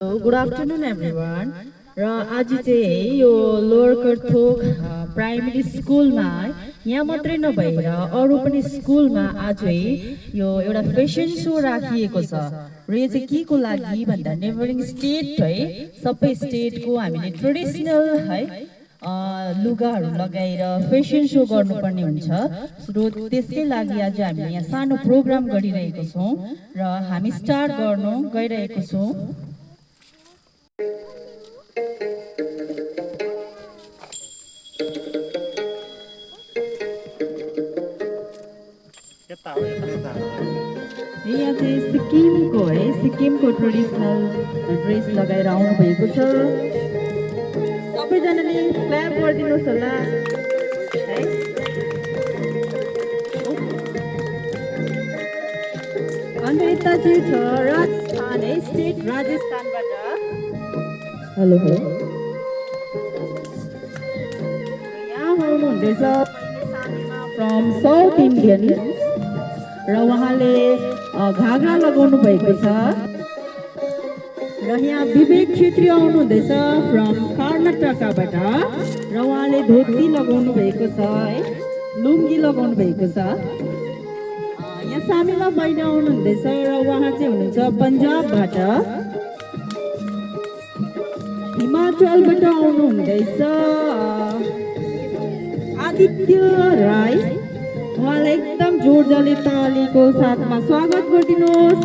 Good afternoon, everyone. र आज चाहिँ यो लोवर करथोक प्राइमेरी स्कुलमा यहाँ मात्रै नभएर अरू पनि स्कुलमा आजै यो एउटा फेसन सो राखिएको छ र यो चाहिँ के को लागि भन्दा नेबरिङ स्टेट है सबै स्टेटको हामीले ट्रेडिसनल है लुगाहरू लगाएर फेसन सो गर्नुपर्ने हुन्छ र त्यसकै लागि आज हामीले यहाँ सानो प्रोग्राम गरिरहेको छौँ र हामी स्टार्ट गर्न गइरहेको छौँ। यहाँ चाहिँ सिक्किमको है सिक्किमको ट्रेडिसनल ड्रेस लगाएर आउनुभएको छ। सबैजनाले क्ल्याप गरिदिनुहोस् होला है। अन्त यता चाहिँ छ राजस्थान है स्टेट राजस्थानबाट। हेलो हेलो यहाँ हुनुहुँदैछ फ्रम साउथ इन्डियन र उहाँले घाघरा लगाउनु भएको छ र यहाँ विवेक छेत्री आउनुहुँदैछ फ्रम कर्नाटकबाट र उहाँले धोती लगाउनु भएको छ है लुङ्गी लगाउनु भएको छ। यहाँ सामिला बहिनी आउनुहुँदैछ र उहाँ चाहिँ हुनुहुन्छ पन्जाबबाट। हिमाचलबाट आउनुहुँदैछ आदित्य राई, उहाँलाई एकदम जोरदारले तालीको साथमा स्वागत गरिदिनुहोस्।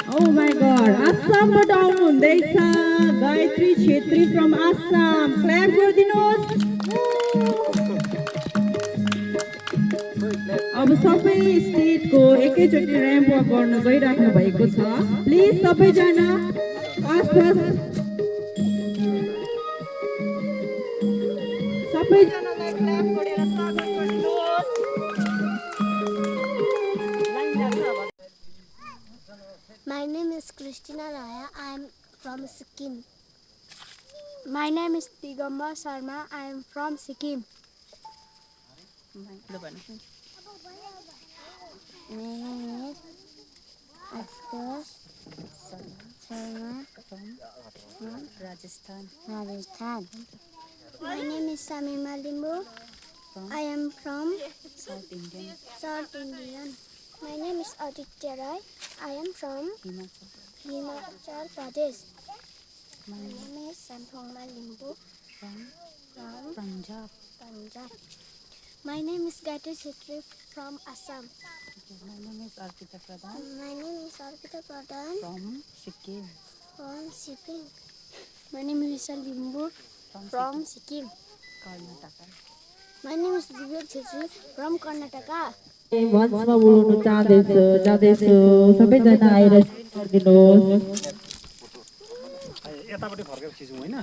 ओ माय गॉड, आसामबाट आउनुहुँदैछ गायत्री छेत्री फ्रम आसाम, क्ल्याप गरिदिनुहोस्। अब सबै स्टेटको एकैचोटि र्याम्प वक गर्न गइराख्नु भएको छ। प्लिज सबैजना फास्ट फास्ट सबैजनालाई क्ल्याप गरेर स्वागत गरिदिनुहोस्। My name is Christina Raya. I am from Sikkim. My name is Digamba Sharma. I am from Sikkim. My name is Akash Sharma from Rajasthan. My name is Samima Limbu. I am from South Indian. My name is Aditya Rai. I am from Himachal Pradesh. My name is Santhongma Limbu from Punjab. My name is Gayatri Chhetri from Assam. My name is Arpita Pradhan from Sikkim. My name is Vishal Limbu from Sikkim. Karnataka. My name is Vivek Chhetri from Karnataka. भन्छमा बोल्नु जाँदैछु सबैजना आएर गरिदिनुहोस्। यतापट्टि फर्केर खिचौँ होइन।